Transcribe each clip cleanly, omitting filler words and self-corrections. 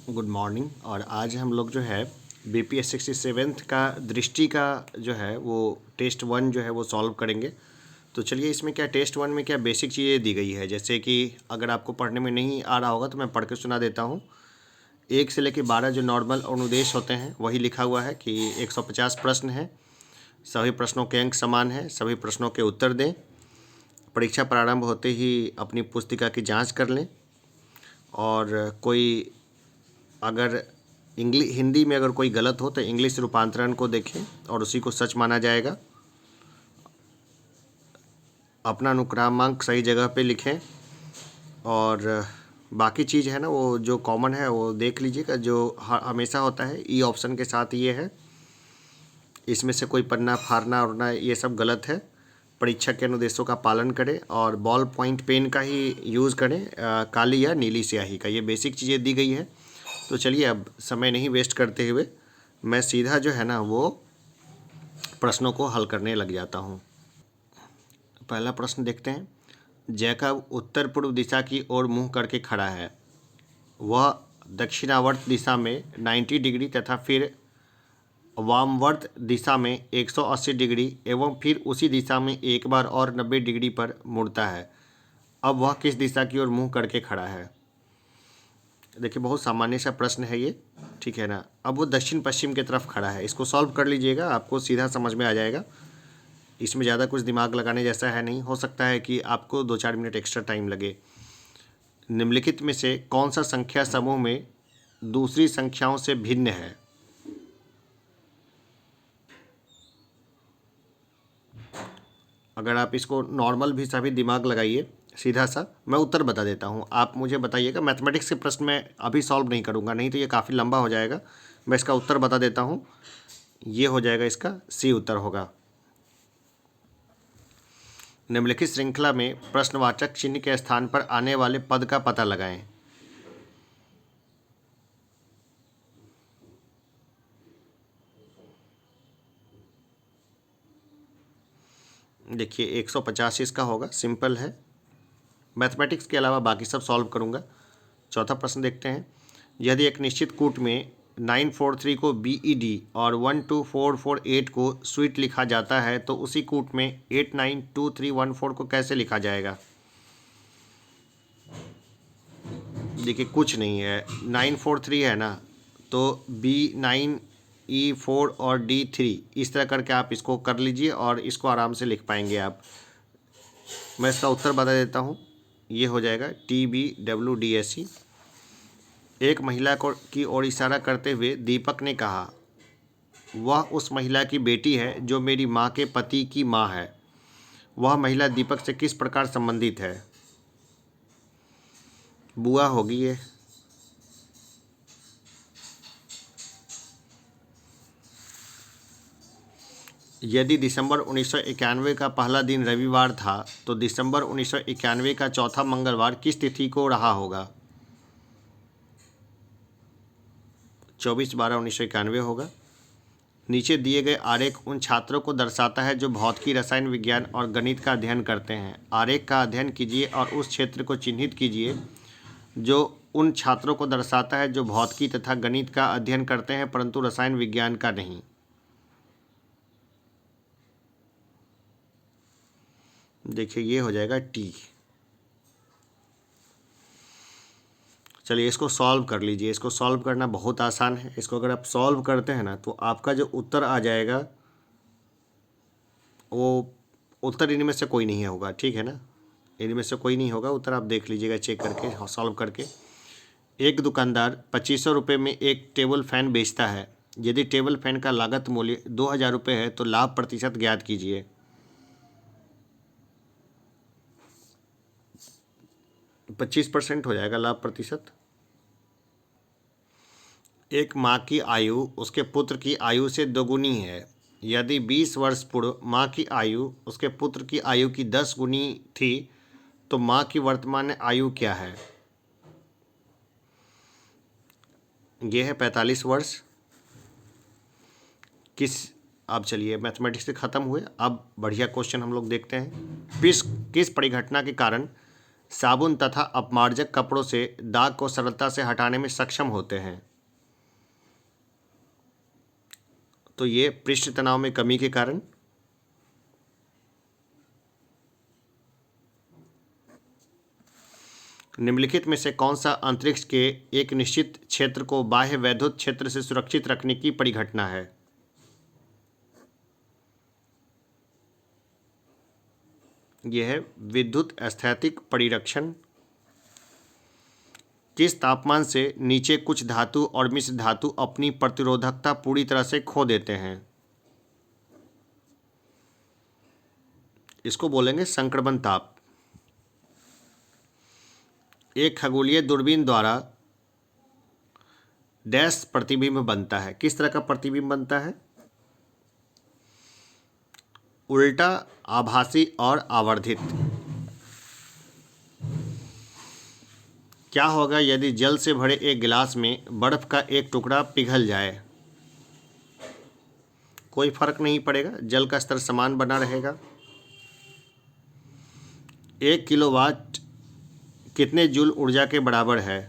Good morning. और आज हम लोग जो है BPS 67 का दृष्टि का जो है वो टेस्ट 1 जो है वो सॉल्व करेंगे। तो चलिए, इसमें क्या टेस्ट 1 में क्या बेसिक चीज़ें दी गई है, जैसे कि अगर आपको पढ़ने में नहीं आ रहा होगा तो मैं पढ़ के सुना देता हूँ। 1 से लेकर 12 जो नॉर्मल अनुदेश होते हैं वही लिखा हुआ है कि 150 प्रश्न हैं। सभी प्रश्नों के अंक समान हैं। सभी प्रश्नों के उत्तर दें। परीक्षा प्रारंभ होते ही अपनी पुस्तिका की जाँच कर लें। और कोई अगर हिंदी में अगर कोई गलत हो तो इंग्लिश रूपांतरण को देखें और उसी को सच माना जाएगा। अपना अनुक्रमांक सही जगह पे लिखें। और बाकी चीज़ है ना, वो जो कॉमन है वो देख लीजिएगा। जो हमेशा होता है ई ऑप्शन के साथ ये है, इसमें से कोई पन्ना फाड़ना उड़ना ये सब गलत है। परीक्षा के अनुदेशों का पालन करें और बॉल पॉइंट पेन का ही यूज़ करें, काली या नीली स्याही का। ये बेसिक चीज़ें दी गई है। तो चलिए, अब समय नहीं वेस्ट करते हुए मैं सीधा जो है ना वो प्रश्नों को हल करने लग जाता हूँ। पहला प्रश्न देखते हैं। जैकब उत्तर पूर्व दिशा की ओर मुंह करके खड़ा है। वह दक्षिणावर्त दिशा में 90 डिग्री तथा फिर वामवर्त दिशा में 180 डिग्री एवं फिर उसी दिशा में एक बार और 90 डिग्री पर मुड़ता है। अब वह किस दिशा की ओर मुंह करके खड़ा है? देखिए, बहुत सामान्य सा प्रश्न है ये, ठीक है ना। अब वो दक्षिण पश्चिम की तरफ खड़ा है। इसको सॉल्व कर लीजिएगा, आपको सीधा समझ में आ जाएगा। इसमें ज़्यादा कुछ दिमाग लगाने जैसा है नहीं। हो सकता है कि आपको 2-4 मिनट एक्स्ट्रा टाइम लगे। निम्नलिखित में से कौन सा संख्या समूह में दूसरी संख्याओं से भिन्न है? अगर आप इसको नॉर्मल भी सभी दिमाग लगाइए, सीधा सा मैं उत्तर बता देता हूँ, आप मुझे बताइएगा। मैथमेटिक्स के प्रश्न मैं अभी सॉल्व नहीं करूँगा, नहीं तो ये काफ़ी लंबा हो जाएगा। मैं इसका उत्तर बता देता हूँ। ये हो जाएगा, इसका सी उत्तर होगा। निम्नलिखित श्रृंखला में प्रश्नवाचक चिन्ह के स्थान पर आने वाले पद का पता लगाएं। देखिए, 150 इसका होगा, सिंपल है। मैथमेटिक्स के अलावा बाकी सब सॉल्व करूँगा। चौथा प्रश्न देखते हैं। यदि एक निश्चित कूट में 943 को BED और 12448 को स्वीट लिखा जाता है तो उसी कूट में 892314 को कैसे लिखा जाएगा? देखिए, कुछ नहीं है। 943 है ना, तो B9E4 और D3 इस तरह करके आप इसको कर लीजिए और इसको आराम से लिख पाएंगे आप। मैं इसका उत्तर बता देता हूँ। ये हो जाएगा TBWDSE। एक महिला की ओर इशारा करते हुए दीपक ने कहा, वह उस महिला की बेटी है जो मेरी माँ के पति की माँ है। वह महिला दीपक से किस प्रकार संबंधित है? बुआ होगी ये। यदि दिसंबर 1991 का पहला दिन रविवार था तो दिसंबर 1991 का चौथा मंगलवार किस तिथि को रहा होगा? 24/12/1991 होगा। नीचे दिए गए आरेख उन छात्रों को दर्शाता है जो भौतिकी, रसायन विज्ञान और गणित का अध्ययन करते हैं। आरेख का अध्ययन कीजिए और उस क्षेत्र को चिन्हित कीजिए जो उन छात्रों को दर्शाता है जो भौतिकी तथा गणित का अध्ययन करते हैं परंतु रसायन विज्ञान का नहीं। देखिए, ये हो जाएगा टी। चलिए, इसको सॉल्व कर लीजिए। इसको सॉल्व करना बहुत आसान है। इसको अगर आप सॉल्व करते हैं ना तो आपका जो उत्तर आ जाएगा वो उत्तर इनमें से कोई नहीं होगा, ठीक है ना। इनमें से कोई नहीं होगा उत्तर। आप देख लीजिएगा चेक करके, सॉल्व करके। एक दुकानदार 2500 रुपये में एक टेबल फैन बेचता है। यदि टेबल फैन का लागत मूल्य 2000 रुपये है तो लाभ प्रतिशत ज्ञात कीजिए। पच्चीस % हो जाएगा लाभ प्रतिशत। एक माँ की आयु उसके पुत्र की आयु से दोगुनी है। यदि 20 वर्ष पूर्व माँ की आयु उसके पुत्र की आयु की 10 गुनी थी तो माँ की वर्तमान आयु क्या है? यह है 45 वर्ष। अब चलिए, मैथमेटिक्स से ख़त्म हुए। अब बढ़िया क्वेश्चन हम लोग देखते हैं। किस परिघटना के कारण साबुन तथा अपमार्जक कपड़ों से दाग को सरलता से हटाने में सक्षम होते हैं। तो ये पृष्ठ तनाव में कमी के कारण। निम्नलिखित में से कौन सा अंतरिक्ष के एक निश्चित क्षेत्र को बाह्य वैद्युत क्षेत्र से सुरक्षित रखने की परिघटना है? यह है विद्युत स्थैतिक परिरक्षण। किस तापमान से नीचे कुछ धातु और मिश्र धातु अपनी प्रतिरोधकता पूरी तरह से खो देते हैं? इसको बोलेंगे संक्रमण ताप। एक खगोलीय दूरबीन द्वारा डैश प्रतिबिंब बनता है। किस तरह का प्रतिबिंब बनता है? उल्टा, आभासी और आवर्धित। क्या होगा यदि जल से भरे एक गिलास में बर्फ का एक टुकड़ा पिघल जाए? कोई फर्क नहीं पड़ेगा, जल का स्तर समान बना रहेगा। 1 किलोवाट कितने जूल ऊर्जा के बराबर है?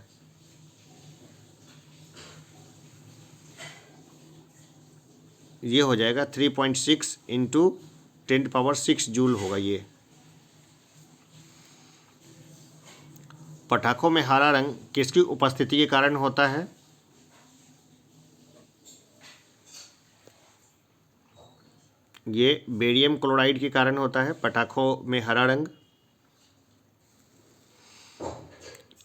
ये हो जाएगा 3.6 इंटू 10⁶ जूल होगा ये। पटाखों में हरा रंग किसकी उपस्थिति के कारण होता है? ये बेरियम क्लोराइड के कारण होता है पटाखों में हरा रंग।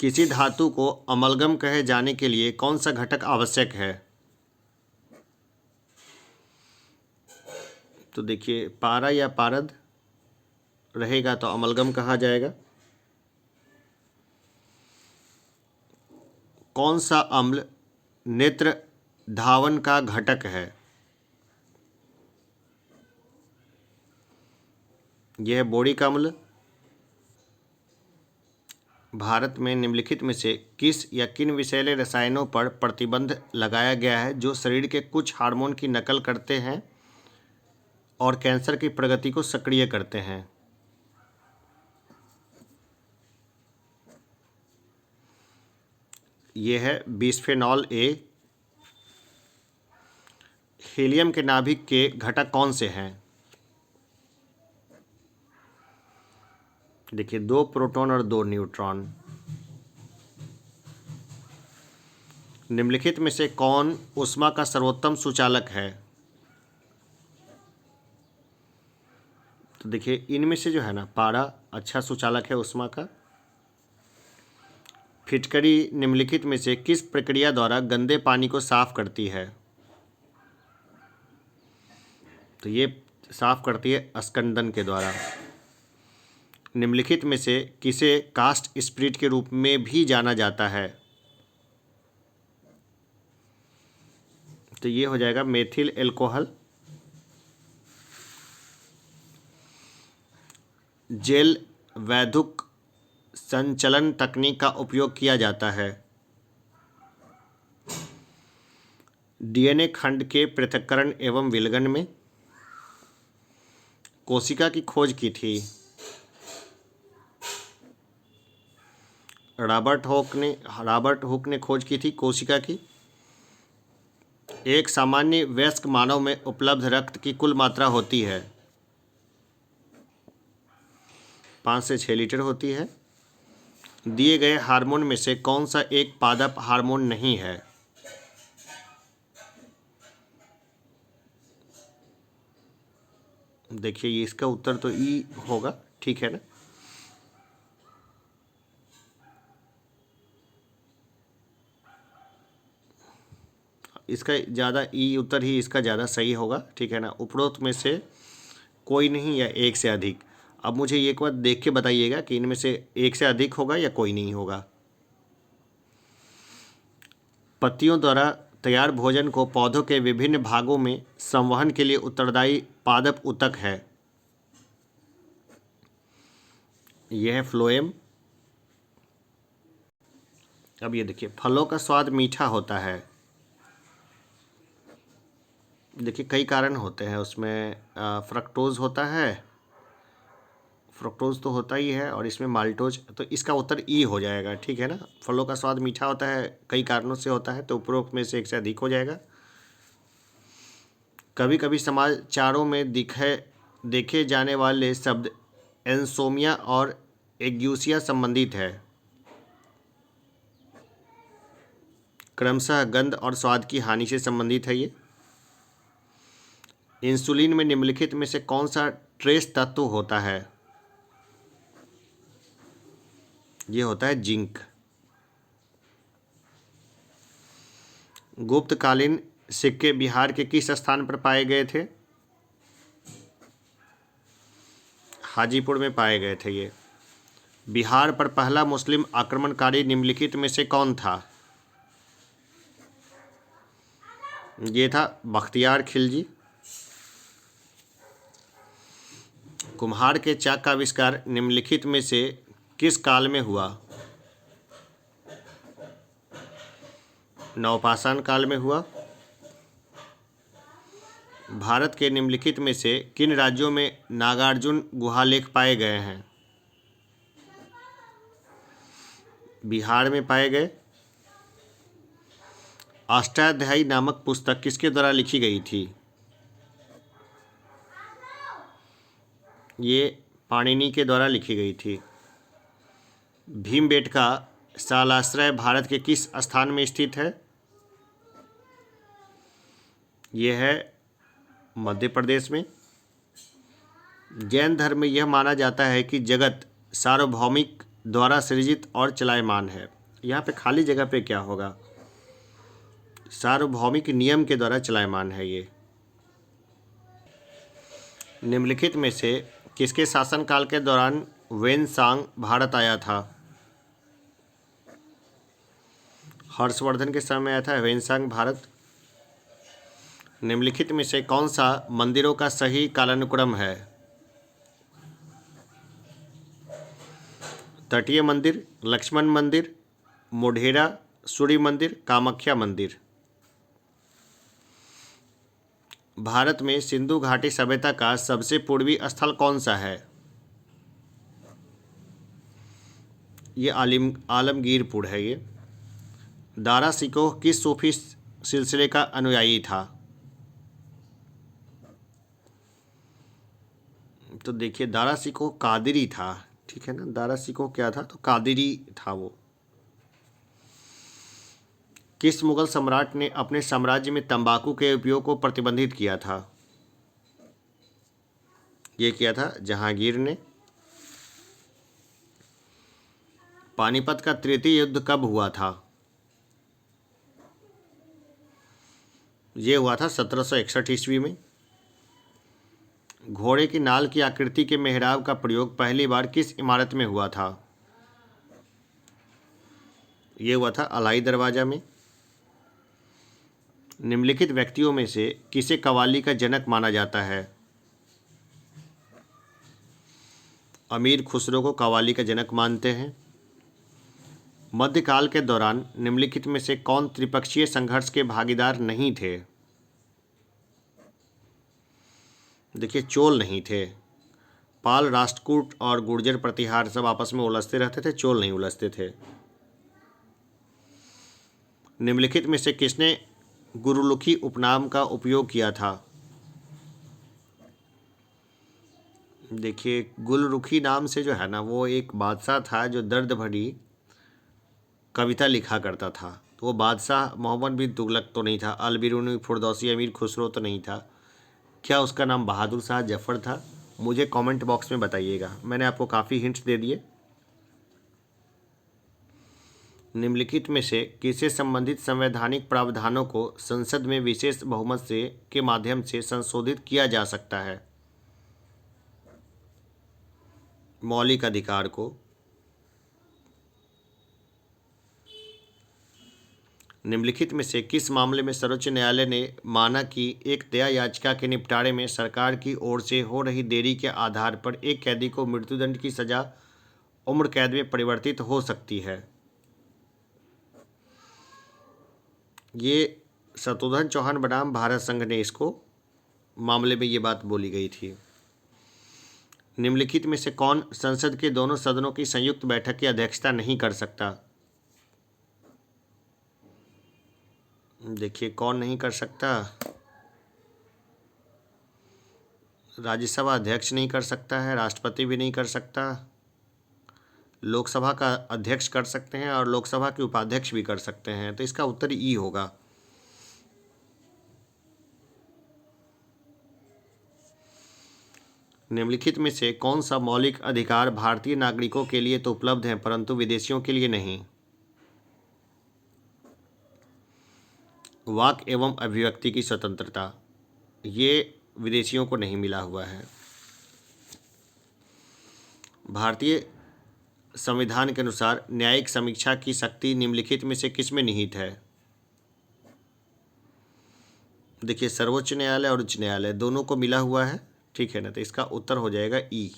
किसी धातु को अमलगम कहे जाने के लिए कौन सा घटक आवश्यक है? तो देखिए, पारा या पारद रहेगा तो अमलगम कहा जाएगा। कौन सा अम्ल नेत्र धावन का घटक है? यह है बोरिक अम्ल। भारत में निम्नलिखित में से किस या किन विषैले रसायनों पर प्रतिबंध लगाया गया है जो शरीर के कुछ हार्मोन की नकल करते हैं और कैंसर की प्रगति को सक्रिय करते हैं? यह है बिस्फेनॉल ए। हीलियम के नाभिक के घटक कौन से हैं? देखिए, 2 प्रोटॉन और 2 न्यूट्रॉन। निम्नलिखित में से कौन ऊष्मा का सर्वोत्तम सुचालक है? तो देखिए, इनमें से जो है ना, पारा अच्छा सुचालक है ऊष्मा का। फिटकरी निम्नलिखित में से किस प्रक्रिया द्वारा गंदे पानी को साफ करती है? तो ये साफ करती है अस्कंदन के द्वारा। निम्नलिखित में से किसे कास्ट स्पिरिट के रूप में भी जाना जाता है? तो ये हो जाएगा मेथिल एल्कोहल। जेल वैद्युत संचलन तकनीक का उपयोग किया जाता है डीएनए खंड के पृथक्करण एवं विलगन में। कोशिका की खोज की थी रॉबर्ट हुक ने खोज की थी कोशिका की। एक सामान्य वयस्क मानव में उपलब्ध रक्त की कुल मात्रा होती है 5 से 6 लीटर होती है। दिए गए हार्मोन में से कौन सा एक पादप हार्मोन नहीं है? देखिए, इसका उत्तर तो ई होगा, ठीक है ना। इसका ज़्यादा ई उत्तर ही इसका ज़्यादा सही होगा, ठीक है ना। उपरोक्त में से कोई नहीं या एक से अधिक। अब मुझे एक बार देख के बताइएगा कि इनमें से एक से अधिक होगा या कोई नहीं होगा। पत्तियों द्वारा तैयार भोजन को पौधों के विभिन्न भागों में संवहन के लिए उत्तरदायी पादप ऊतक है। यह है फ्लोएम। अब ये देखिए, फलों का स्वाद मीठा होता है। देखिए, कई कारण होते हैं उसमें। फ्रक्टोज होता है, फ्रुक्टोज तो होता ही है और इसमें माल्टोज, तो इसका उत्तर ई हो जाएगा, ठीक है ना। फलों का स्वाद मीठा होता है, कई कारणों से होता है, तो उपरोक्त में से एक से अधिक हो जाएगा। कभी कभी समाचारों में देखे जाने वाले शब्द एंसोमिया और एग्यूसिया संबंधित है, क्रमशः गंध और स्वाद की हानि से संबंधित है ये। इंसुलिन में निम्नलिखित में से कौन सा ट्रेस तत्व होता है? ये होता है जिंक। गुप्तकालीन सिक्के बिहार के किस स्थान पर पाए गए थे? हाजीपुर में पाए गए थे ये। बिहार पर पहला मुस्लिम आक्रमणकारी निम्नलिखित में से कौन था? ये था बख्तियार खिलजी। कुम्हार के चाक का आविष्कार निम्नलिखित में से किस काल में हुआ? नवपाषाण काल में हुआ। भारत के निम्नलिखित में से किन राज्यों में नागार्जुन गुहालेख पाए गए हैं? बिहार में पाए गए। अष्टाध्यायी नामक पुस्तक किसके द्वारा लिखी गई थी? ये पाणिनि के द्वारा लिखी गई थी। भीमबेटका शालाश्रय भारत के किस स्थान में स्थित है? ये है मध्य प्रदेश में। जैन धर्म में यह माना जाता है कि जगत सार्वभौमिक द्वारा सृजित और चलायमान है। यहाँ पे खाली जगह पे क्या होगा? सार्वभौमिक नियम के द्वारा चलायमान है ये। निम्नलिखित में से किसके शासनकाल के दौरान वेनसांग भारत आया था? हर्षवर्धन के समय आया था वेनसांग भारत। निम्नलिखित में से कौन सा मंदिरों का सही कालानुक्रम है? तटीय मंदिर, लक्ष्मण मंदिर, मोढेरा सूर्य मंदिर, कामाख्या मंदिर। भारत में सिंधु घाटी सभ्यता का सबसे पूर्वी स्थल कौन सा है? ये आलमगीरपुर है ये। दारा शिकोह किस सूफी सिलसिले का अनुयायी था? तो देखिए दारा शिकोह कादिरी था, ठीक है ना। दारा शिकोह क्या था? तो कादिरी था वो। किस मुगल सम्राट ने अपने साम्राज्य में तंबाकू के उपयोग को प्रतिबंधित किया था? ये किया था जहांगीर ने। पानीपत का तृतीय युद्ध कब हुआ था? ये हुआ था 1761 ईस्वी में। घोड़े की नाल की आकृति के मेहराब का प्रयोग पहली बार किस इमारत में हुआ था? ये हुआ था अलाई दरवाजा में। निम्नलिखित व्यक्तियों में से किसे कव्वाली का जनक माना जाता है? अमीर खुसरो को कव्वाली का जनक मानते हैं। मध्यकाल के दौरान निम्नलिखित में से कौन त्रिपक्षीय संघर्ष के भागीदार नहीं थे? देखिए चोल नहीं थे। पाल, राष्ट्रकूट और गुर्जर प्रतिहार सब आपस में उलझते रहते थे, चोल नहीं उलझते थे। निम्नलिखित में से किसने गुरुमुखी उपनाम का उपयोग किया था? देखिए गुलरुखी नाम से जो है ना, वो एक बादशाह था जो दर्द भरी कविता लिखा करता था। तो वो बादशाह मोहम्मद बिन तुगलक तो नहीं था, अल बिरूनी फिरदौसी अमीर खुसरो तो नहीं था। क्या उसका नाम बहादुर शाह जफ़र था? मुझे कमेंट बॉक्स में बताइएगा। मैंने आपको काफ़ी हिंट्स दे दिए। निम्नलिखित में से किससे संबंधित संवैधानिक प्रावधानों को संसद में विशेष बहुमत से के माध्यम से संशोधित किया जा सकता है? मौलिक अधिकार को। निम्नलिखित में से किस मामले में सर्वोच्च न्यायालय ने माना कि एक दया याचिका के निपटारे में सरकार की ओर से हो रही देरी के आधार पर एक कैदी को मृत्युदंड की सजा उम्र कैद में परिवर्तित हो सकती है? ये शत्रुघ्न चौहान बनाम भारत संघ ने इसको मामले में ये बात बोली गई थी। निम्नलिखित में से कौन संसद के दोनों सदनों की संयुक्त बैठक की अध्यक्षता नहीं कर सकता? देखिए कौन नहीं कर सकता। राज्यसभा अध्यक्ष नहीं कर सकता है, राष्ट्रपति भी नहीं कर सकता, लोकसभा का अध्यक्ष कर सकते हैं और लोकसभा के उपाध्यक्ष भी कर सकते हैं। तो इसका उत्तर ई होगा। निम्नलिखित में से कौन सा मौलिक अधिकार भारतीय नागरिकों के लिए तो उपलब्ध है परंतु विदेशियों के लिए नहीं? वाक एवं अभिव्यक्ति की स्वतंत्रता, ये विदेशियों को नहीं मिला हुआ है। भारतीय संविधान के अनुसार न्यायिक समीक्षा की शक्ति निम्नलिखित में से किसमें निहित है? देखिए सर्वोच्च न्यायालय और उच्च न्यायालय दोनों को मिला हुआ है, ठीक है ना। तो इसका उत्तर हो जाएगा ई।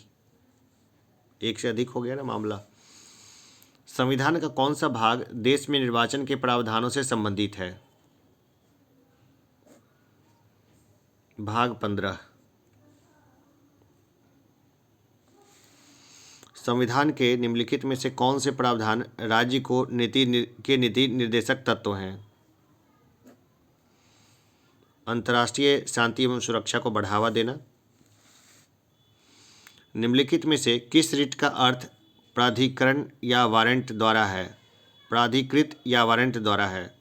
एक से अधिक हो गया ना मामला। संविधान का कौन सा भाग देश में निर्वाचन के प्रावधानों से संबंधित है? भाग 15। संविधान के निम्नलिखित में से कौन से प्रावधान राज्य को नीति निर्देशक तत्व हैं? अंतर्राष्ट्रीय शांति एवं सुरक्षा को बढ़ावा देना। निम्नलिखित में से किस रिट का अर्थ प्राधिकरण या वारंट द्वारा है? प्राधिकृत या वारंट द्वारा है?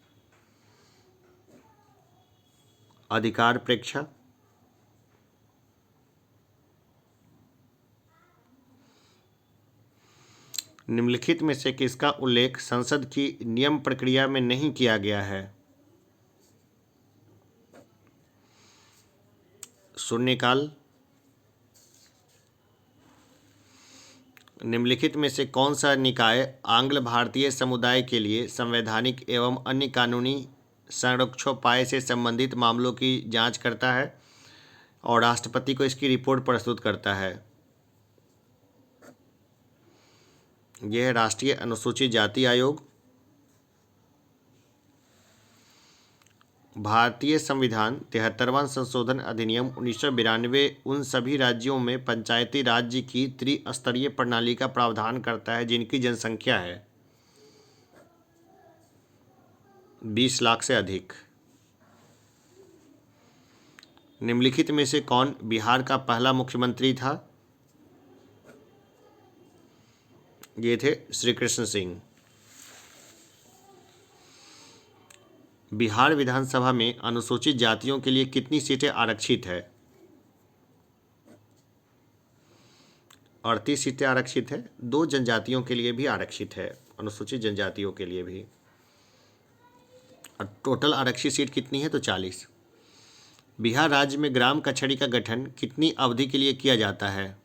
अधिकार प्रेक्षा। निम्नलिखित में से किसका उल्लेख संसद की नियम प्रक्रिया में नहीं किया गया है? शून्यकाल। निम्नलिखित में से कौन सा निकाय आंग्ल भारतीय समुदाय के लिए संवैधानिक एवं अन्य कानूनी संरक्षोपाय से संबंधित मामलों की जांच करता है और राष्ट्रपति को इसकी रिपोर्ट प्रस्तुत करता है? यह है राष्ट्रीय अनुसूचित जाति आयोग। भारतीय संविधान 73वां संशोधन अधिनियम 1992 उन सभी राज्यों में पंचायती राज्य की त्रिस्तरीय प्रणाली का प्रावधान करता है जिनकी जनसंख्या है 20 लाख से अधिक। निम्नलिखित में से कौन बिहार का पहला मुख्यमंत्री था? ये थे श्री कृष्ण सिंह। बिहार विधानसभा में अनुसूचित जातियों के लिए कितनी सीटें आरक्षित है? 38 सीटें आरक्षित है। 2 जनजातियों के लिए भी आरक्षित है, अनुसूचित जनजातियों के लिए भी। और टोटल आरक्षित सीट कितनी है? तो 40। बिहार राज्य में ग्राम कचहरी का गठन कितनी अवधि के लिए किया जाता है?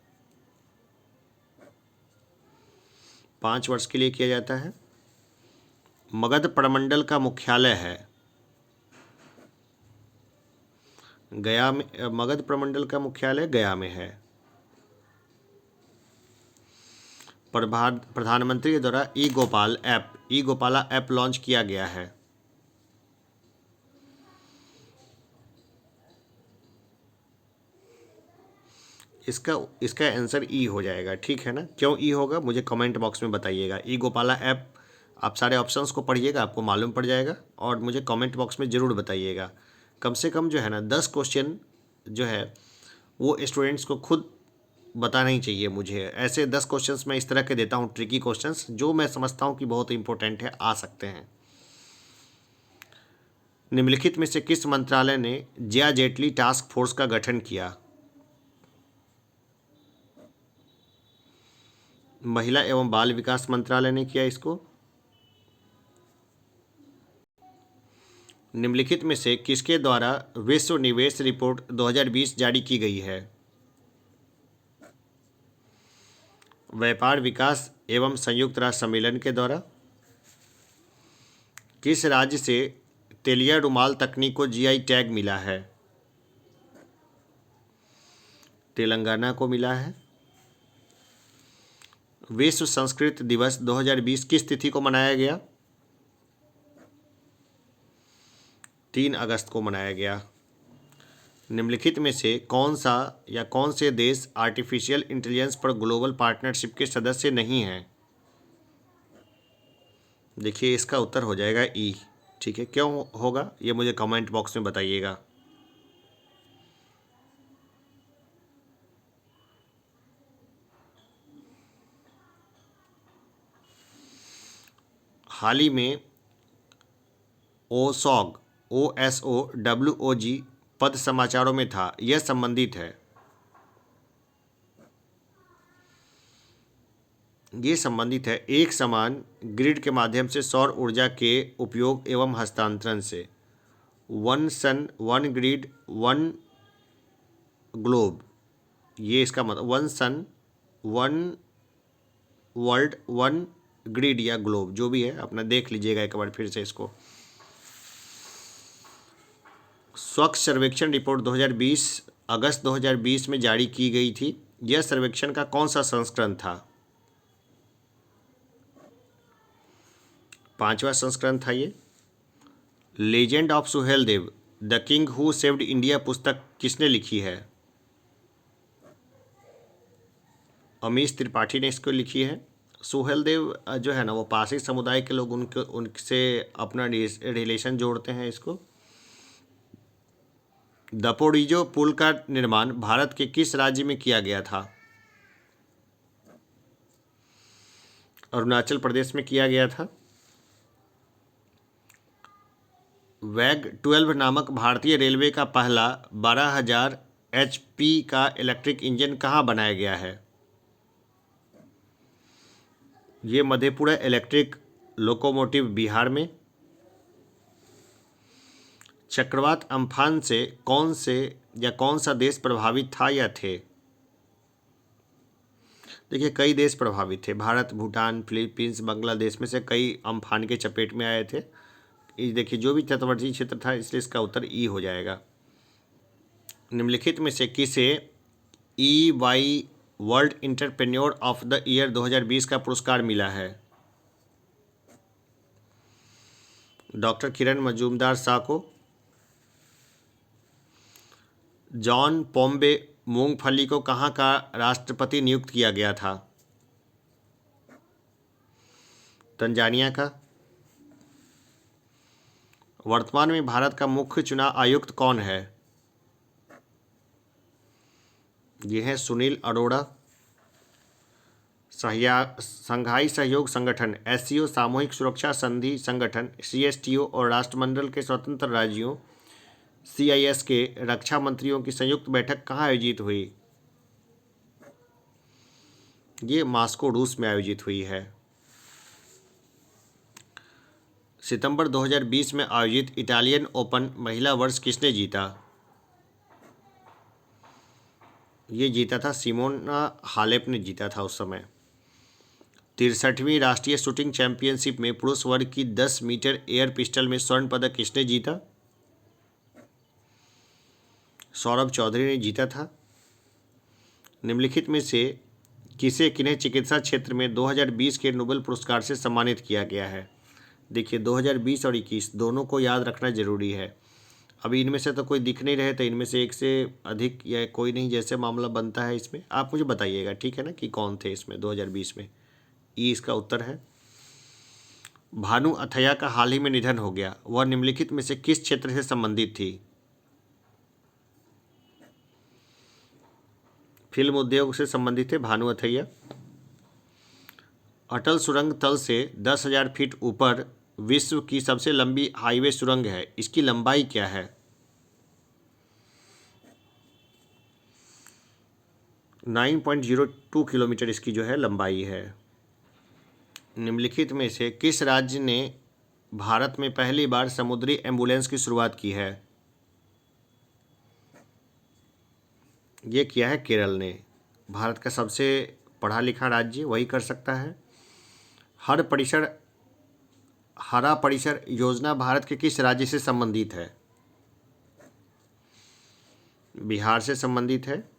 5 वर्ष के लिए किया जाता है। मगध प्रमंडल का मुख्यालय है गया में। मगध प्रमंडल का मुख्यालय गया में है। प्रधानमंत्री के द्वारा ई गोपाला ऐप लॉन्च किया गया है। इसका आंसर ई हो जाएगा, ठीक है ना। क्यों ई होगा मुझे कमेंट बॉक्स में बताइएगा। ई गोपाला ऐप, आप सारे ऑप्शंस को पढ़िएगा, आपको मालूम पड़ जाएगा और मुझे कमेंट बॉक्स में ज़रूर बताइएगा। कम से कम जो है ना 10 क्वेश्चन जो है वो स्टूडेंट्स को खुद बताना ही चाहिए। मुझे ऐसे 10 क्वेश्चंस मैं इस तरह के देता हूँ, ट्रिकी क्वेश्चंस जो मैं समझता हूँ कि बहुत इंपॉर्टेंट है, आ सकते हैं। निम्नलिखित में से किस मंत्रालय ने जया जेटली टास्क फोर्स का गठन किया? महिला एवं बाल विकास मंत्रालय ने किया इसको। निम्नलिखित में से किसके द्वारा विश्व निवेश रिपोर्ट 2020 जारी की गई है? व्यापार विकास एवं संयुक्त राष्ट्र सम्मेलन के द्वारा। किस राज्य से तेलिया रुमाल तकनीक को जीआई टैग मिला है? तेलंगाना को मिला है। विश्व संस्कृत दिवस 2020 किस तिथि को मनाया गया? 3 अगस्त को मनाया गया। निम्नलिखित में से कौन सा या कौन से देश आर्टिफिशियल इंटेलिजेंस पर ग्लोबल पार्टनरशिप के सदस्य नहीं हैं? देखिए, इसका उत्तर हो जाएगा ई। ठीक है, क्यों होगा ये मुझे कमेंट बॉक्स में बताइएगा। हाल ही में OSOG पद समाचारों में था, यह संबंधित है। ये संबंधित है एक समान ग्रिड के माध्यम से सौर ऊर्जा के उपयोग एवं हस्तांतरण से। One sun one grid one globe, ये इसका मतलब one sun one world one grid या ग्लोब, जो भी है अपना देख लीजिएगा एक बार फिर से इसको। स्वच्छ सर्वेक्षण रिपोर्ट 2020 अगस्त 2020 में जारी की गई थी। यह सर्वेक्षण का कौन सा संस्करण था? 5वां संस्करण था ये। Legend of Suheldev the king who saved India पुस्तक किसने लिखी है? अमीश त्रिपाठी ने इसको लिखी है। सुहेलदेव जो है ना, वो पारसी समुदाय के लोग उनसे अपना रिलेशन जोड़ते हैं इसको। दपोडिजो पुल का निर्माण भारत के किस राज्य में किया गया था? अरुणाचल प्रदेश में किया गया था। वैग 12 नामक भारतीय रेलवे का पहला 12,000 HP का इलेक्ट्रिक इंजन कहाँ बनाया गया है? ये मधेपुरा इलेक्ट्रिक लोकोमोटिव बिहार में। चक्रवात अम्फान से कौन सा देश प्रभावित था या थे? देखिए, कई देश प्रभावित थे। भारत, भूटान, फिलीपींस, बांग्लादेश में से कई अम्फान के चपेट में आए थे। ये देखिए, जो भी तटवर्ती क्षेत्र था, इसलिए इसका उत्तर ई हो जाएगा। निम्नलिखित में से किसे EY world entrepreneur of the year 2020 का पुरस्कार मिला है? डॉक्टर किरण मजूमदार शाह को। जॉन पोम्बे मूंगफली को कहाँ का राष्ट्रपति नियुक्त किया गया था? तंजानिया का। वर्तमान में भारत का मुख्य चुनाव आयुक्त कौन है? ये है सुनील अरोड़ा। संघाई सहयोग संगठन SCO, सामूहिक सुरक्षा संधि संगठन CSTO और राष्ट्रमंडल के स्वतंत्र राज्यों CIS के रक्षा मंत्रियों की संयुक्त बैठक कहाँ आयोजित हुई? ये मास्को, रूस में आयोजित हुई है। सितंबर 2020 में आयोजित इटालियन ओपन महिला वर्ष किसने जीता? ये जीता था सिमोना हालेप ने जीता था उस समय। 63वीं राष्ट्रीय शूटिंग चैंपियनशिप में पुरुष वर्ग की 10 मीटर एयर पिस्टल में स्वर्ण पदक किसने जीता? सौरभ चौधरी ने जीता था। निम्नलिखित में से किन्हें चिकित्सा क्षेत्र में 2020 के नोबेल पुरस्कार से सम्मानित किया गया है? देखिए, 2020 और 21 दोनों को याद रखना जरूरी है। अभी इनमें से तो कोई दिख नहीं रहे, तो इनमें से एक से अधिक या कोई नहीं, जैसे मामला बनता है इसमें आप मुझे बताइएगा, ठीक है ना, कि कौन थे इसमें 2020 में। ई इसका उत्तर है। भानु अथैया का हाल ही में निधन हो गया, वह निम्नलिखित में से किस क्षेत्र से संबंधित थी? फिल्म उद्योग से संबंधित है भानु अथैया। अटल सुरंग तल से 10,000 फीट ऊपर विश्व की सबसे लंबी हाईवे सुरंग है, इसकी लंबाई क्या है? 9.02 किलोमीटर इसकी जो है लंबाई है। निम्नलिखित में से किस राज्य ने भारत में पहली बार समुद्री एम्बुलेंस की शुरुआत की है? ये किया है केरल ने। भारत का सबसे पढ़ा लिखा राज्य वही कर सकता है। हरा परिसर योजना भारत के किस राज्य से संबंधित है? बिहार से संबंधित है।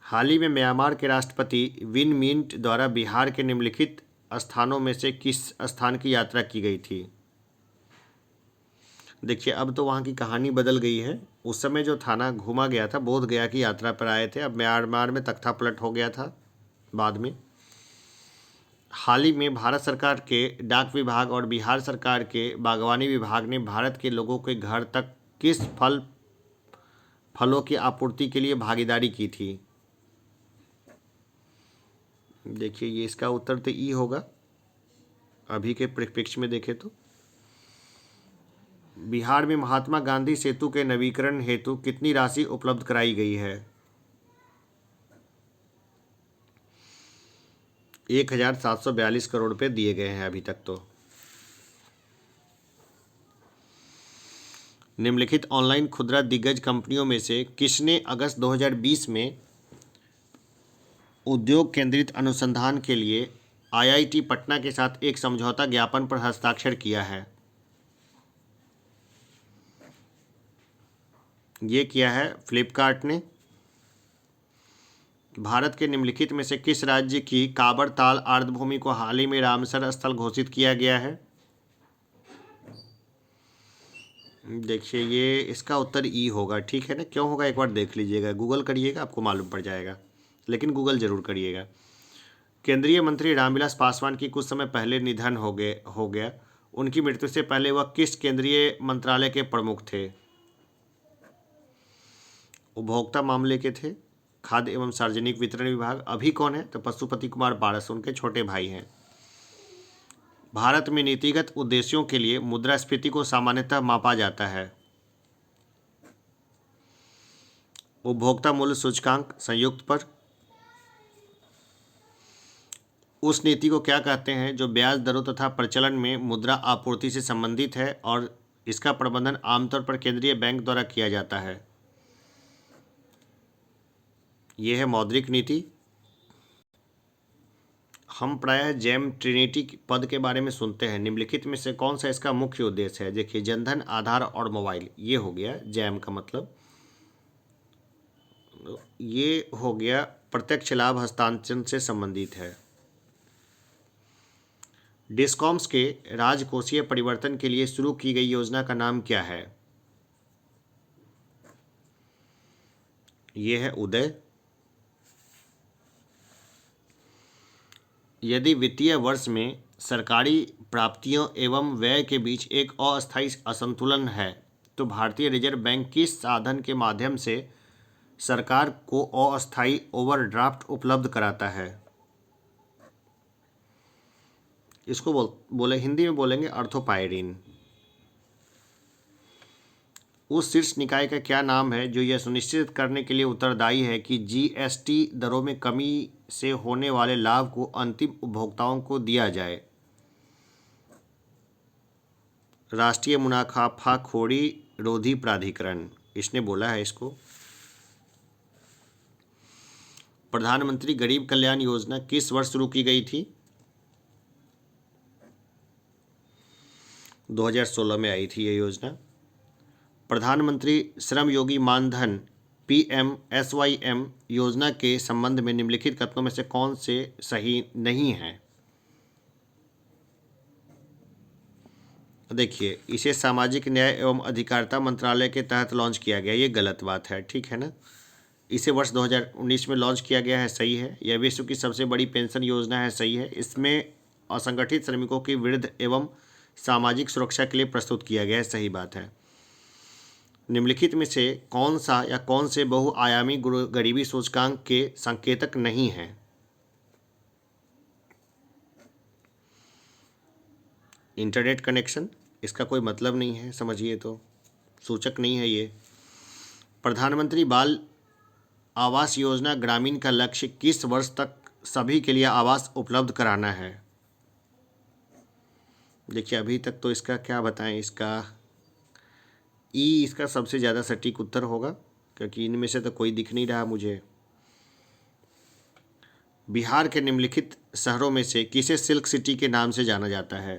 हाल ही में म्यांमार के राष्ट्रपति विन मिंट द्वारा बिहार के निम्नलिखित स्थानों में से किस स्थान की यात्रा की गई थी? देखिए अब तो वहाँ की कहानी बदल गई है। उस समय जो थाना घूमा गया था, बोध गया की यात्रा पर आए थे, अब म्यांमार में तख्ता पलट हो गया था बाद में। हाल ही में भारत सरकार के डाक विभाग और बिहार सरकार के बागवानी विभाग ने भारत के लोगों के घर तक किस फलों की आपूर्ति के लिए भागीदारी की थी? देखिए ये इसका उत्तर तो ई होगा अभी के परिप्रेक्ष्य में देखें तो। बिहार में महात्मा गांधी सेतु के नवीकरण हेतु कितनी राशि उपलब्ध कराई गई है? 1742 करोड़ रुपए दिए गए हैं अभी तक तो। निम्नलिखित ऑनलाइन खुदरा दिग्गज कंपनियों में से किसने अगस्त 2020 में उद्योग केंद्रित अनुसंधान के लिए आईआईटी पटना के साथ एक समझौता ज्ञापन पर हस्ताक्षर किया है? ये किया है फ्लिपकार्ट ने। भारत के निम्नलिखित में से किस राज्य की काबर ताल आर्द्रभूमि को हाल ही में रामसर स्थल घोषित किया गया है? देखिए ये इसका उत्तर ई होगा, ठीक है ना। क्यों होगा एक बार देख लीजिएगा, गूगल करिएगा आपको मालूम पड़ जाएगा, लेकिन गूगल जरूर करिएगा। केंद्रीय मंत्री रामविलास पासवान की कुछ समय पहले निधन हो गया। उनकी मृत्यु से पहले वह किस केंद्रीय मंत्रालय के प्रमुख थे? उपभोक्ता मामले के थे, खाद्य एवं सार्वजनिक वितरण विभाग। अभी कौन है? तो पशुपति कुमार पारस, उनके छोटे भाई हैं। भारत में नीतिगत उद्देश्यों के लिए मुद्रास्फीति को सामान्यतः मापा जाता है। उपभोक्ता मूल्य सूचकांक संयुक्त पर। उस नीति को क्या कहते हैं जो ब्याज दरों तथा प्रचलन में मुद्रा आपूर्ति से संबंधित है और इसका प्रबंधन आमतौर पर केंद्रीय बैंक द्वारा किया जाता है? यह है मौद्रिक नीति। हम प्रायः जैम ट्रिनिटी पद के बारे में सुनते हैं, निम्नलिखित में से कौन सा इसका मुख्य उद्देश्य है? देखिए जनधन, आधार और मोबाइल, ये हो गया जैम का मतलब। ये हो गया प्रत्यक्ष लाभ हस्तांतरण से संबंधित है। डिस्कॉम्स के राजकोषीय परिवर्तन के लिए शुरू की गई योजना का नाम क्या है? यह है उदय। यदि वित्तीय वर्ष में सरकारी प्राप्तियों एवं व्यय के बीच एक अस्थायी असंतुलन है तो भारतीय रिजर्व बैंक किस साधन के माध्यम से सरकार को अस्थायी ओवरड्राफ्ट उपलब्ध कराता है? इसको बोले हिंदी में बोलेंगे अर्थोपायरीन। उस शीर्ष निकाय का क्या नाम है जो यह सुनिश्चित करने के लिए उत्तरदायी है कि जीएसटी दरों में कमी से होने वाले लाभ को अंतिम उपभोक्ताओं को दिया जाए? राष्ट्रीय मुनाफाखोरी रोधी प्राधिकरण, इसने बोला है इसको। प्रधानमंत्री गरीब कल्याण योजना किस वर्ष शुरू की गई थी? 2016 में आई थी ये योजना। प्रधानमंत्री श्रम योगी मानधन PMSYM योजना के संबंध में निम्नलिखित कथनों में से कौन से सही नहीं है? देखिए इसे सामाजिक न्याय एवं अधिकारिता मंत्रालय के तहत लॉन्च किया गया, ये गलत बात है, ठीक है ना। इसे वर्ष 2019 में लॉन्च किया गया है, सही है। यह विश्व की सबसे बड़ी पेंशन योजना है, सही है। इसमें असंगठित श्रमिकों की वृद्धि एवं सामाजिक सुरक्षा के लिए प्रस्तुत किया गया है, सही बात है। निम्नलिखित में से कौन सा या कौन से बहुआयामी गरीबी सूचकांक के संकेतक नहीं हैं? इंटरनेट कनेक्शन, इसका कोई मतलब नहीं है, समझिए तो सूचक नहीं है ये। प्रधानमंत्री बाल आवास योजना ग्रामीण का लक्ष्य किस वर्ष तक सभी के लिए आवास उपलब्ध कराना है? देखिए अभी तक तो इसका क्या बताएं, इसका सबसे ज़्यादा सटीक उत्तर होगा क्योंकि इनमें से तो कोई दिख नहीं रहा मुझे। बिहार के निम्नलिखित शहरों में से किसे सिल्क सिटी के नाम से जाना जाता है?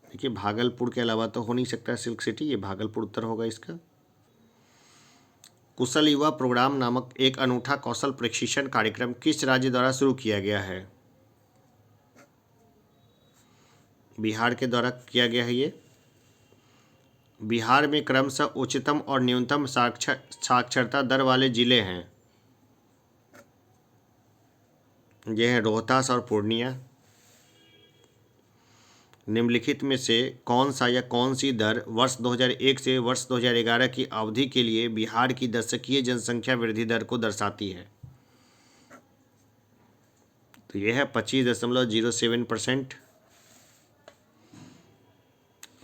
देखिए भागलपुर के अलावा तो हो नहीं सकता सिल्क सिटी, ये भागलपुर उत्तर होगा इसका। कुशल युवा प्रोग्राम नामक एक अनूठा कौशल प्रशिक्षण कार्यक्रम किस राज्य द्वारा शुरू किया गया है? बिहार के द्वारा किया गया है ये। बिहार में क्रमशः उच्चतम और न्यूनतम साक्षरता दर वाले जिले हैं। ये हैं रोहतास और पूर्णिया। निम्नलिखित में से कौन सा या कौन सी दर वर्ष 2001 से वर्ष 2011 की अवधि के लिए बिहार की दशकीय जनसंख्या वृद्धि दर को दर्शाती है? तो यह है 25.07%।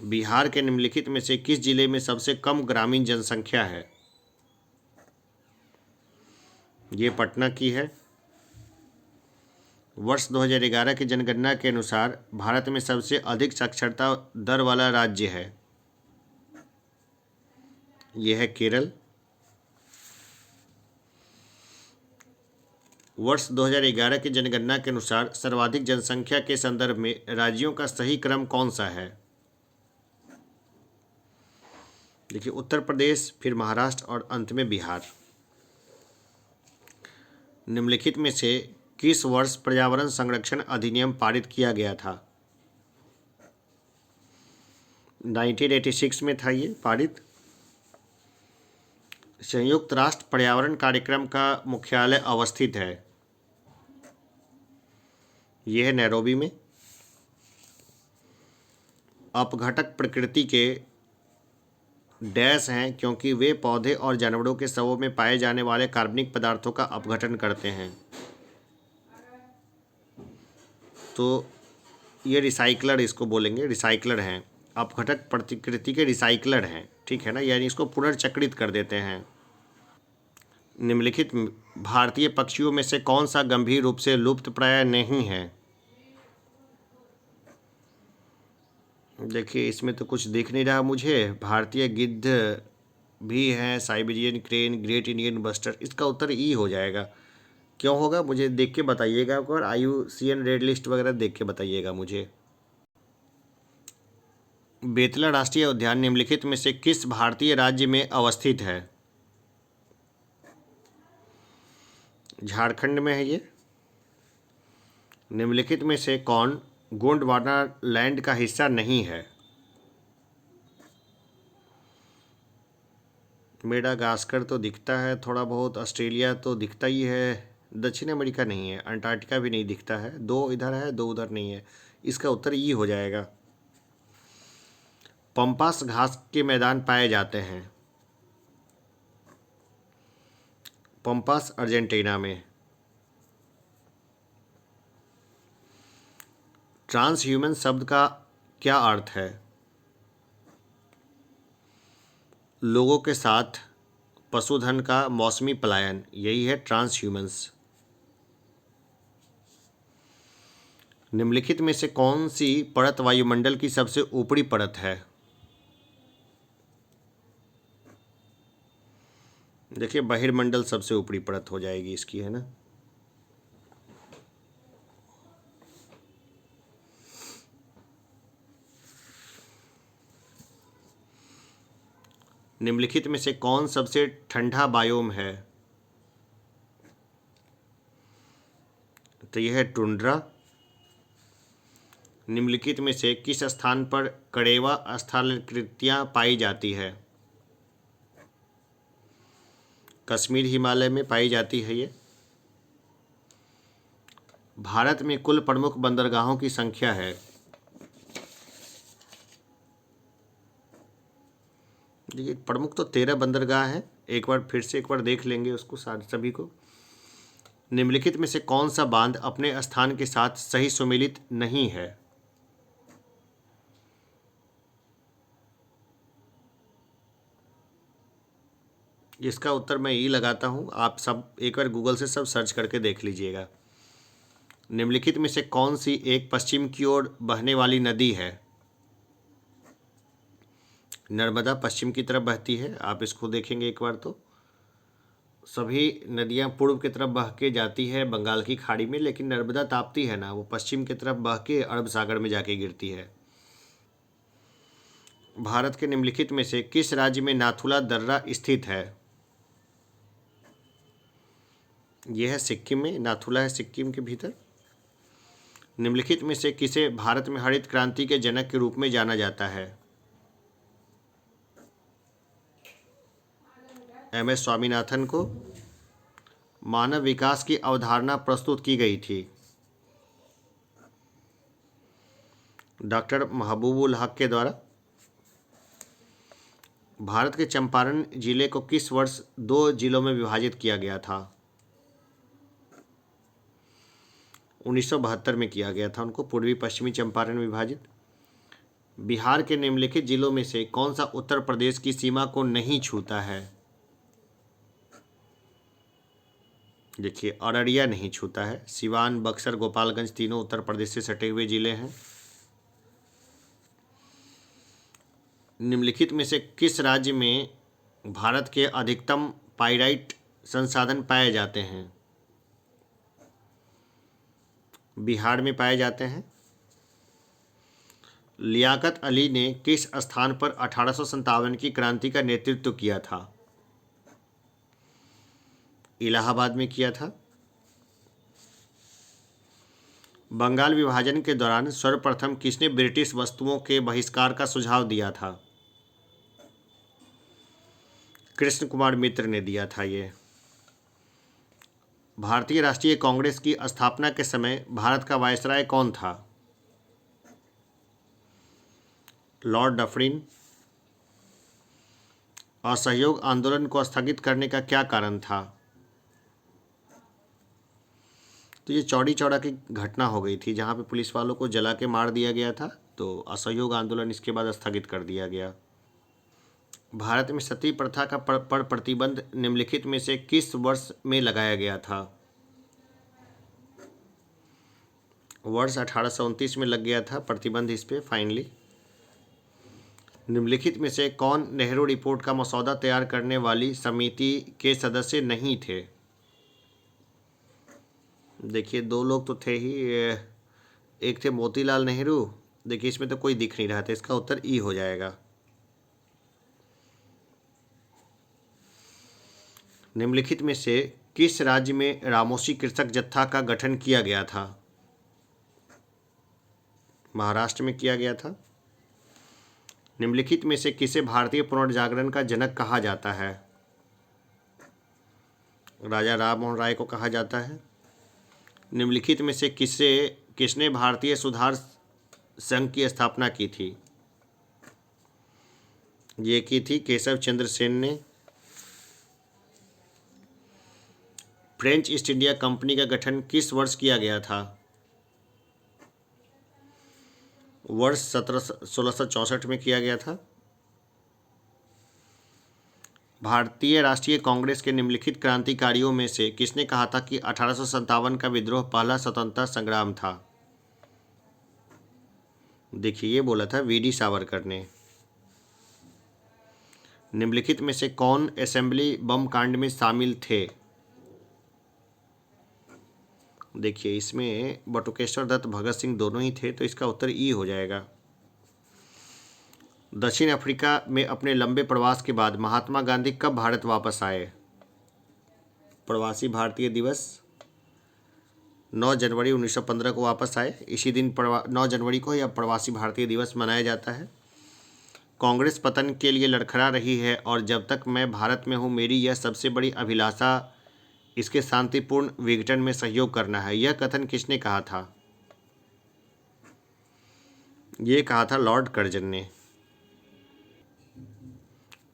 बिहार के निम्नलिखित में से किस जिले में सबसे कम ग्रामीण जनसंख्या है? ये पटना की है। वर्ष 2011 की जनगणना के अनुसार भारत में सबसे अधिक साक्षरता दर वाला राज्य है, यह है केरल। वर्ष 2011 की जनगणना के अनुसार सर्वाधिक जनसंख्या के संदर्भ में राज्यों का सही क्रम कौन सा है? देखिए, उत्तर प्रदेश, फिर महाराष्ट्र और अंत में बिहार। निम्नलिखित में से किस वर्ष पर्यावरण संरक्षण अधिनियम पारित किया गया था? 1986 में था ये पारित। संयुक्त राष्ट्र पर्यावरण कार्यक्रम का मुख्यालय अवस्थित है, यह है नैरोबी में। अपघटक प्रकृति के डैश हैं क्योंकि वे पौधे और जानवरों के शवों में पाए जाने वाले कार्बनिक पदार्थों का अपघटन करते हैं। तो ये रिसाइकलर इसको बोलेंगे, रिसाइकलर हैं। अपघटक प्रकृति के रिसाइकलर हैं, ठीक है ना, यानी इसको पुनर्चक्रित कर देते हैं। निम्नलिखित भारतीय पक्षियों में से कौन सा गंभीर रूप से लुप्तप्राय नहीं है? देखिए, इसमें तो कुछ दिख नहीं रहा मुझे। भारतीय गिद्ध भी है, Siberian crane, great Indian bustard. इसका उत्तर ई हो जाएगा। क्यों होगा मुझे देख के बताइएगा, और IUCN रेड लिस्ट वगैरह देख के बताइएगा मुझे। बेतला राष्ट्रीय उद्यान निम्नलिखित में से किस भारतीय राज्य में अवस्थित है? झारखंड में है ये। निम्नलिखित में से कौन गोंडवाना लैंड का हिस्सा नहीं है? मेडागास्कर तो दिखता है थोड़ा बहुत, ऑस्ट्रेलिया तो दिखता ही है, दक्षिण अमेरिका नहीं है, अंटार्कटिका भी नहीं दिखता है। दो इधर है, दो उधर नहीं है। इसका उत्तर ये हो जाएगा। पंपास घास के मैदान पाए जाते हैं, पंपास अर्जेंटीना में। ट्रांसह्यूमन शब्द का क्या अर्थ है? लोगों के साथ पशुधन का मौसमी पलायन, यही है ट्रांसह्यूमंस। निम्नलिखित में से कौन सी परत वायुमंडल की सबसे ऊपरी परत है? देखिए, बहिर्मंडल सबसे ऊपरी परत हो जाएगी इसकी, है ना। निम्नलिखित में से कौन सबसे ठंडा बायोम है? तो यह है टुंड्रा। निम्नलिखित में से किस स्थान पर कड़ेवा स्थलाकृतियाँ पाई जाती है? कश्मीर, हिमालय में पाई जाती है ये। भारत में कुल प्रमुख बंदरगाहों की संख्या है। देखिए, प्रमुख तो 13 बंदरगाह हैं। एक बार फिर से एक बार देख लेंगे उसको सभी को। निम्नलिखित में से कौन सा बांध अपने स्थान के साथ सही सुमेलित नहीं है? इसका उत्तर मैं ये लगाता हूँ, आप सब एक बार गूगल से सब सर्च करके देख लीजिएगा। निम्नलिखित में से कौन सी एक पश्चिम की ओर बहने वाली नदी है? नर्मदा पश्चिम की तरफ बहती है। आप इसको देखेंगे एक बार तो सभी नदियाँ पूर्व की तरफ बह के जाती है बंगाल की खाड़ी में, लेकिन नर्मदा ताप्ती है ना, वो पश्चिम की तरफ बह के अरब सागर में जाके गिरती है। भारत के निम्नलिखित में से किस राज्य में नाथुला दर्रा स्थित है? यह है सिक्किम में, नाथुला है सिक्किम के भीतर। निम्नलिखित में से किसे भारत में हरित क्रांति के जनक के रूप में जाना जाता है? एम.एस. स्वामीनाथन को। मानव विकास की अवधारणा प्रस्तुत की गई थी डॉक्टर महबूबुल हक के द्वारा। भारत के चंपारण जिले को किस वर्ष 2 जिलों में विभाजित किया गया था? 1972 में किया गया था उनको पूर्वी पश्चिमी चंपारण विभाजित। बिहार के निम्नलिखित जिलों में से कौन सा उत्तर प्रदेश की सीमा को नहीं छूता है? देखिए, अररिया नहीं छूता है। सिवान, बक्सर, गोपालगंज तीनों उत्तर प्रदेश से सटे हुए जिले हैं। निम्नलिखित में से किस राज्य में भारत के अधिकतम पाइराइट संसाधन पाए जाते हैं? बिहार में पाए जाते हैं। लियाकत अली ने किस स्थान पर 1857 की क्रांति का नेतृत्व किया था? इलाहाबाद में किया था। बंगाल विभाजन के दौरान सर्वप्रथम किसने ब्रिटिश वस्तुओं के बहिष्कार का सुझाव दिया था? कृष्ण कुमार मित्र ने दिया था ये। भारतीय राष्ट्रीय कांग्रेस की स्थापना के समय भारत का वायसराय कौन था? Lord Dufferin. असहयोग आंदोलन को स्थगित करने का क्या कारण था? तो ये चौड़ी चौड़ा की घटना हो गई थी जहाँ पे पुलिस वालों को जला के मार दिया गया था, तो असहयोग आंदोलन इसके बाद स्थगित कर दिया गया। भारत में सती प्रथा का पर प्रतिबंध निम्नलिखित में से किस वर्ष में लगाया गया था? वर्ष 1829 में लग गया था प्रतिबंध इस पे फाइनली। निम्नलिखित में से कौन नेहरू रिपोर्ट का मसौदा तैयार करने वाली समिति के सदस्य नहीं थे? देखिए, 2 लोग तो थे ही। एक थे मोतीलाल नेहरू। देखिए, इसमें तो कोई दिख नहीं रहा था, इसका उत्तर ई हो जाएगा। निम्नलिखित में से किस राज्य में रामोसी कृषक जत्था का गठन किया गया था? महाराष्ट्र में किया गया था। निम्नलिखित में से किसे भारतीय पुनर्जागरण का जनक कहा जाता है? राजा राम मोहन राय को कहा जाता है। निम्नलिखित में से किसने भारतीय सुधार संघ की स्थापना की थी? ये की थी केशव चंद्र सेन ने। फ्रेंच ईस्ट इंडिया कंपनी का गठन किस वर्ष किया गया था? वर्ष 1664 में किया गया था। भारतीय राष्ट्रीय कांग्रेस के निम्नलिखित क्रांतिकारियों में से किसने कहा था कि 1857 का विद्रोह पहला स्वतंत्रता संग्राम था? देखिए, ये बोला था वीडी सावरकर ने। निम्नलिखित में से कौन असेंबली बम कांड में शामिल थे? देखिए, इसमें बटुकेश्वर दत्त, भगत सिंह दोनों ही थे, तो इसका उत्तर ई हो जाएगा। दक्षिण अफ्रीका में अपने लंबे प्रवास के बाद महात्मा गांधी कब भारत वापस आए? प्रवासी भारतीय दिवस 9 जनवरी 1915 को वापस आए। इसी दिन 9 जनवरी को यह प्रवासी भारतीय दिवस मनाया जाता है। कांग्रेस पतन के लिए लड़खड़ा रही है और जब तक मैं भारत में हूँ मेरी यह सबसे बड़ी अभिलाषा इसके शांतिपूर्ण विघटन में सहयोग करना है। यह कथन किसने कहा था? ये कहा था लॉर्ड कर्जन ने।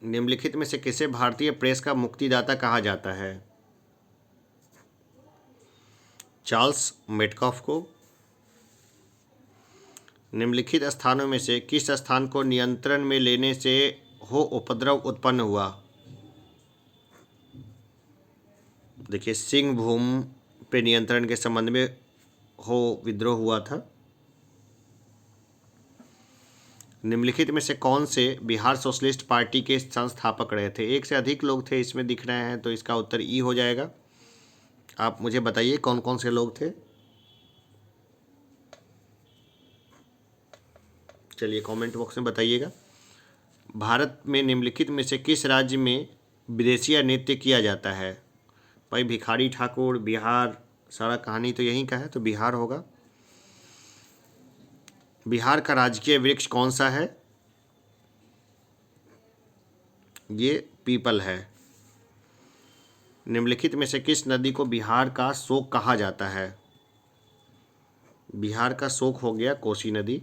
निम्नलिखित में से किसे भारतीय प्रेस का मुक्तिदाता कहा जाता है? चार्ल्स मेटकॉफ को। निम्नलिखित स्थानों में से किस स्थान को नियंत्रण में लेने से हो उपद्रव उत्पन्न हुआ? देखिए, सिंहभूम पे नियंत्रण के संबंध में हो विद्रोह हुआ था। निम्नलिखित में से कौन से बिहार सोशलिस्ट पार्टी के संस्थापक रहे थे? एक से अधिक लोग थे इसमें दिख रहे हैं, तो इसका उत्तर ई हो जाएगा। आप मुझे बताइए कौन कौन से लोग थे। चलिए, कमेंट बॉक्स में बताइएगा। भारत में निम्नलिखित में से किस राज्य में विदेशिया नृत्य किया जाता है? भाई, भिखारी ठाकुर, बिहार, सारा कहानी तो यहीं का है, तो बिहार होगा। बिहार का राजकीय वृक्ष कौन सा है? ये पीपल है। निम्नलिखित में से किस नदी को बिहार का शोक कहा जाता है? बिहार का शोक हो गया कोसी नदी।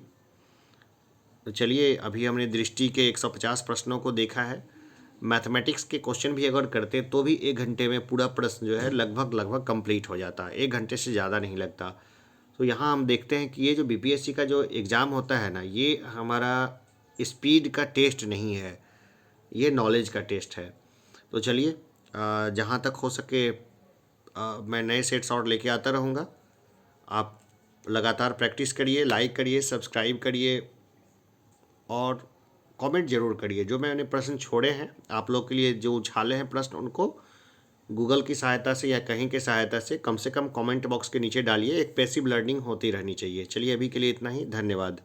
तो चलिए, अभी हमने दृष्टि के 150 प्रश्नों को देखा है। मैथमेटिक्स के क्वेश्चन भी अगर करते तो भी 1 घंटे में पूरा प्रश्न जो है लगभग कंप्लीट हो जाता है, 1 घंटे से ज़्यादा नहीं लगता। तो यहाँ हम देखते हैं कि ये जो बीपीएससी का जो एग्ज़ाम होता है ना, ये हमारा स्पीड का टेस्ट नहीं है, ये नॉलेज का टेस्ट है। तो चलिए, जहाँ तक हो सके मैं नए सेट्स और लेके आता रहूँगा। आप लगातार प्रैक्टिस करिए, लाइक करिए, सब्सक्राइब करिए और कमेंट ज़रूर करिए। जो मैंने प्रश्न छोड़े हैं आप लोग के लिए, जो उछाले हैं प्रश्न, उनको गूगल की सहायता से या कहीं के सहायता से कम कमेंट बॉक्स के नीचे डालिए। एक पैसिव लर्निंग होती रहनी चाहिए। चलिए, अभी के लिए इतना ही। धन्यवाद।